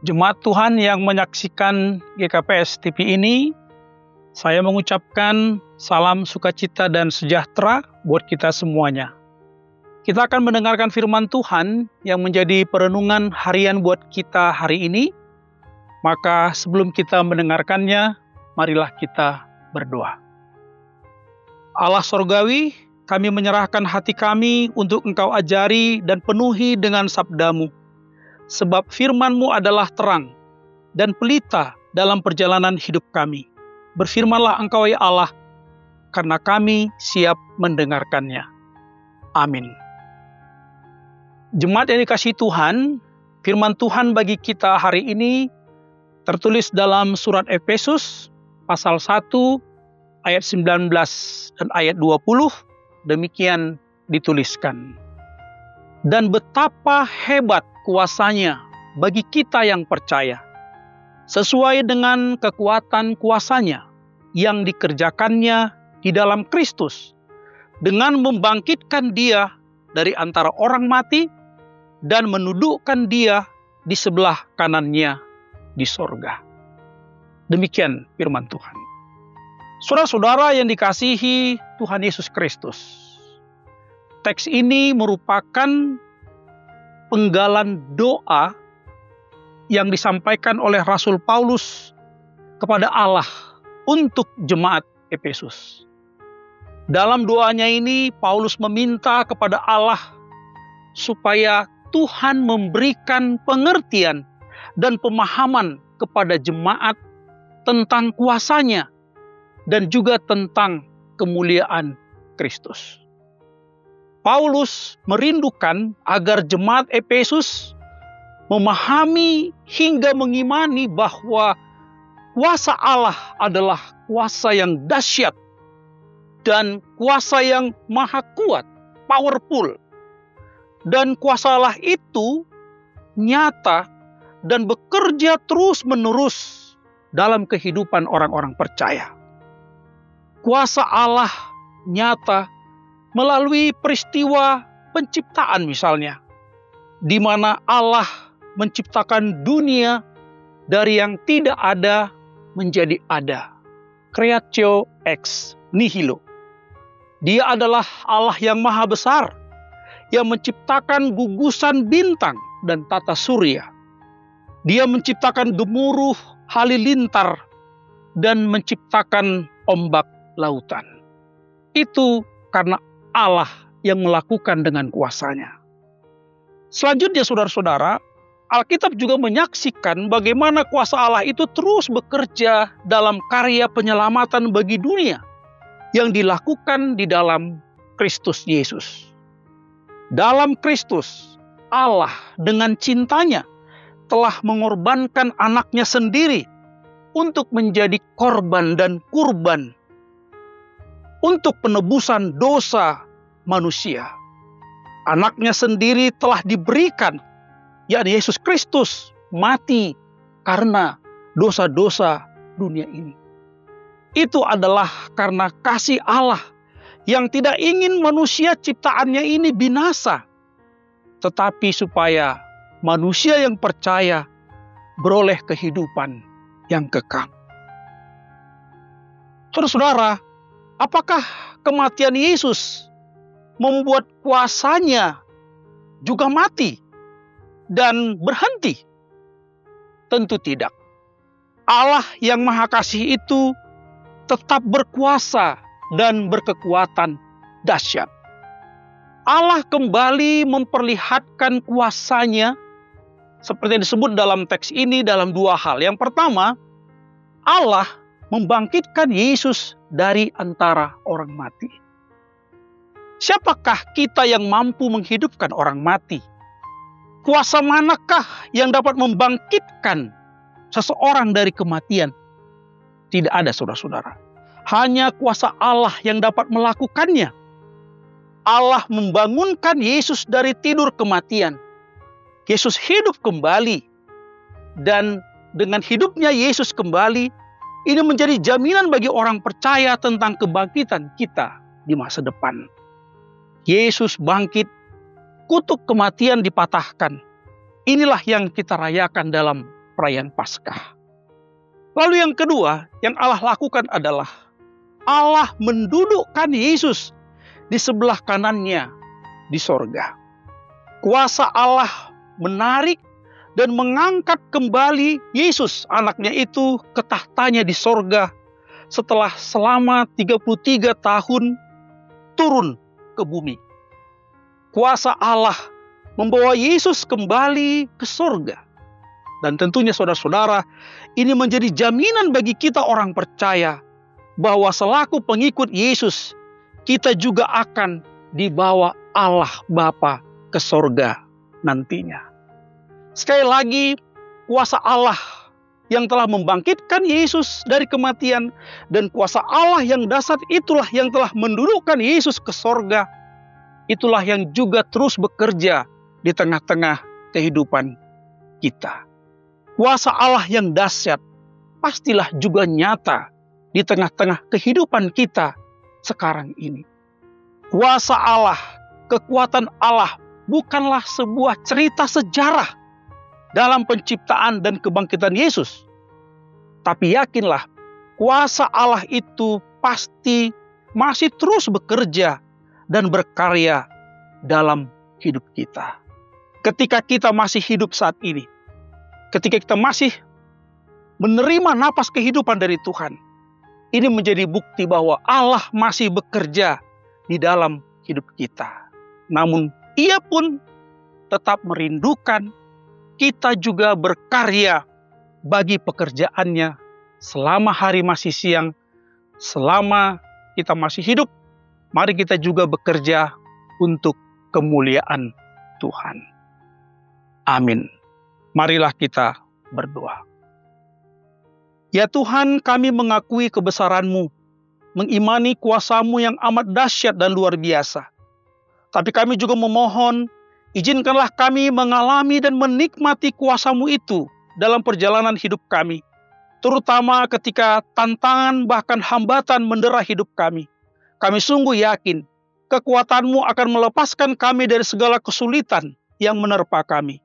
Jemaat Tuhan yang menyaksikan GKPS TV ini, saya mengucapkan salam sukacita dan sejahtera buat kita semuanya. Kita akan mendengarkan firman Tuhan yang menjadi perenungan harian buat kita hari ini. Maka sebelum kita mendengarkannya, marilah kita berdoa. Allah Sorgawi, kami menyerahkan hati kami untuk Engkau ajari dan penuhi dengan sabda-Mu. Sebab firman-Mu adalah terang dan pelita dalam perjalanan hidup kami. Berfirmanlah Engkau ya Allah, karena kami siap mendengarkannya. Amin. Jemaat yang dikasihi Tuhan, firman Tuhan bagi kita hari ini tertulis dalam surat Efesus pasal 1 ayat 19 dan ayat 20, demikian dituliskan. Dan betapa hebat kuasanya bagi kita yang percaya, sesuai dengan kekuatan kuasanya yang dikerjakannya di dalam Kristus, dengan membangkitkan dia dari antara orang mati dan menundukkan dia di sebelah kanannya di sorga. Demikian firman Tuhan. Saudara-saudara yang dikasihi Tuhan Yesus Kristus, teks ini merupakan penggalan doa yang disampaikan oleh Rasul Paulus kepada Allah untuk jemaat Efesus. Dalam doanya ini, Paulus meminta kepada Allah supaya Tuhan memberikan pengertian dan pemahaman kepada jemaat tentang kuasanya dan juga tentang kemuliaan Kristus. Paulus merindukan agar jemaat Efesus memahami hingga mengimani bahwa kuasa Allah adalah kuasa yang dahsyat dan kuasa yang maha kuat, powerful. Dan kuasa Allah itu nyata dan bekerja terus-menerus dalam kehidupan orang-orang percaya. Kuasa Allah nyata melalui peristiwa penciptaan misalnya, di mana Allah menciptakan dunia dari yang tidak ada menjadi ada. Creatio ex nihilo. Dia adalah Allah yang maha besar, yang menciptakan gugusan bintang dan tata surya. Dia menciptakan gemuruh halilintar dan menciptakan ombak lautan. Itu karena Allah yang melakukan dengan kuasanya. Selanjutnya saudara-saudara, Alkitab juga menyaksikan bagaimana kuasa Allah itu terus bekerja dalam karya penyelamatan bagi dunia yang dilakukan di dalam Kristus Yesus. Dalam Kristus, Allah dengan cintanya telah mengorbankan anaknya sendiri untuk menjadi korban dan kurban untuk penebusan dosa manusia. Anaknya sendiri telah diberikan, yakni Yesus Kristus, mati karena dosa-dosa dunia ini. Itu adalah karena kasih Allah yang tidak ingin manusia ciptaannya ini binasa, tetapi supaya manusia yang percaya beroleh kehidupan yang kekal. Saudara-saudara, apakah kematian Yesus membuat kuasanya juga mati dan berhenti? Tentu tidak. Allah yang Maha Kasih itu tetap berkuasa dan berkekuatan dahsyat. Allah kembali memperlihatkan kuasanya seperti yang disebut dalam teks ini dalam dua hal. Yang pertama, Allah membangkitkan Yesus dari antara orang mati. Siapakah kita yang mampu menghidupkan orang mati? Kuasa manakah yang dapat membangkitkan seseorang dari kematian? Tidak ada, saudara-saudara. Hanya kuasa Allah yang dapat melakukannya. Allah membangunkan Yesus dari tidur kematian. Yesus hidup kembali. Dan dengan hidupnya Yesus kembali, ini menjadi jaminan bagi orang percaya tentang kebangkitan kita di masa depan. Yesus bangkit, kutuk kematian dipatahkan. Inilah yang kita rayakan dalam perayaan Paskah. Lalu yang kedua yang Allah lakukan adalah Allah mendudukkan Yesus di sebelah kanannya di sorga. Kuasa Allah menarik dan mengangkat kembali Yesus, anaknya itu, ke tahtanya di sorga setelah selama 33 tahun turun ke bumi. Kuasa Allah membawa Yesus kembali ke sorga. Dan tentunya saudara-saudara, ini menjadi jaminan bagi kita orang percaya bahwa selaku pengikut Yesus, kita juga akan dibawa Allah Bapa ke sorga nantinya. Sekali lagi, kuasa Allah yang telah membangkitkan Yesus dari kematian dan kuasa Allah yang dahsyat itulah yang telah mendudukkan Yesus ke sorga. Itulah yang juga terus bekerja di tengah-tengah kehidupan kita. Kuasa Allah yang dahsyat pastilah juga nyata di tengah-tengah kehidupan kita sekarang ini. Kuasa Allah, kekuatan Allah bukanlah sebuah cerita sejarah dalam penciptaan dan kebangkitan Yesus. Tapi yakinlah, kuasa Allah itu pasti masih terus bekerja dan berkarya dalam hidup kita. Ketika kita masih hidup saat ini, ketika kita masih menerima napas kehidupan dari Tuhan, ini menjadi bukti bahwa Allah masih bekerja di dalam hidup kita. Namun Ia pun tetap merindukan kita juga berkarya bagi pekerjaannya selama hari masih siang, selama kita masih hidup. Mari kita juga bekerja untuk kemuliaan Tuhan. Amin. Marilah kita berdoa. Ya Tuhan, kami mengakui kebesaran-Mu, mengimani kuasa-Mu yang amat dahsyat dan luar biasa. Tapi kami juga memohon, izinkanlah kami mengalami dan menikmati kuasa-Mu itu dalam perjalanan hidup kami. Terutama ketika tantangan bahkan hambatan mendera hidup kami. Kami sungguh yakin, kekuatan-Mu akan melepaskan kami dari segala kesulitan yang menerpa kami.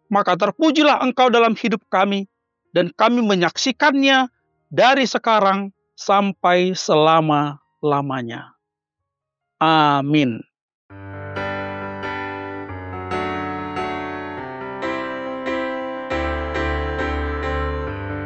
Maka terpujilah Engkau dalam hidup kami, dan kami menyaksikannya dari sekarang sampai selama-lamanya. Amin.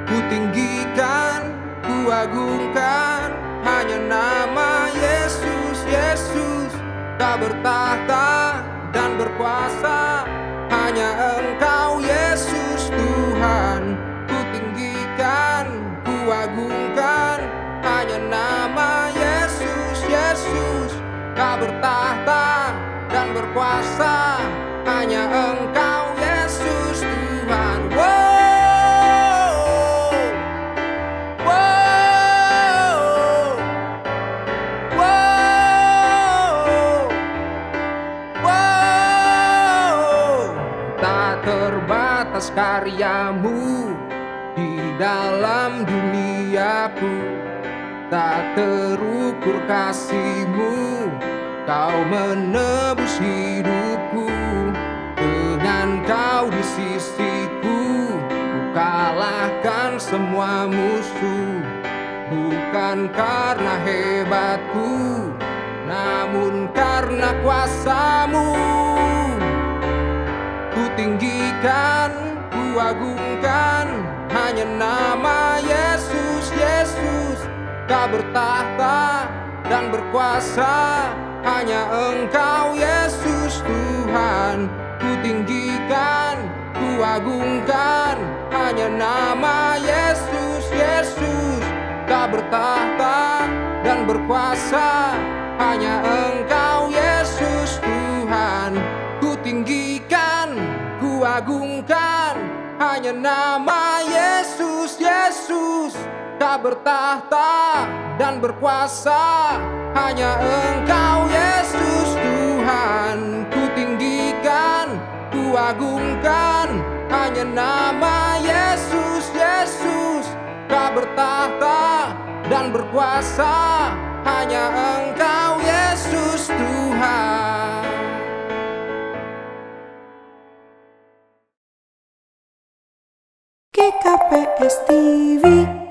Ku tinggikan, ku agungkan, hanya nama Yesus, Yesus. Kau bertahta dan berkuasa, hanya Engkau Yesus Tuhan. Ku tinggikan, ku agungkan, hanya nama Yesus, Yesus. Kau bertahta dan berkuasa, hanya Engkau Yesus Tuhan. Terbatas karya-Mu di dalam duniaku, tak terukur kasih-Mu, Kau menebus hidupku. Dengan Kau di sisiku, ku kalahkan semua musuh. Bukan karena hebatku, namun karena kuasa-Mu. Ku tinggikan, ku agungkan, hanya nama Yesus, Yesus. Kau bertahta dan berkuasa, hanya Engkau Yesus Tuhan. Ku tinggikan, ku agungkan, hanya nama Yesus, Yesus. Kau bertahta dan berkuasa, hanya Engkau Yesus Tuhan. Ku tinggikan, ku agungkan, hanya nama Yesus, Yesus. Kau bertahta dan berkuasa, hanya Engkau Yesus Tuhan. Ku tinggikan, ku agungkan, hanya nama Yesus, Yesus. Kau bertahta dan berkuasa, hanya Engkau Yesus Tuhan. GKPS TV.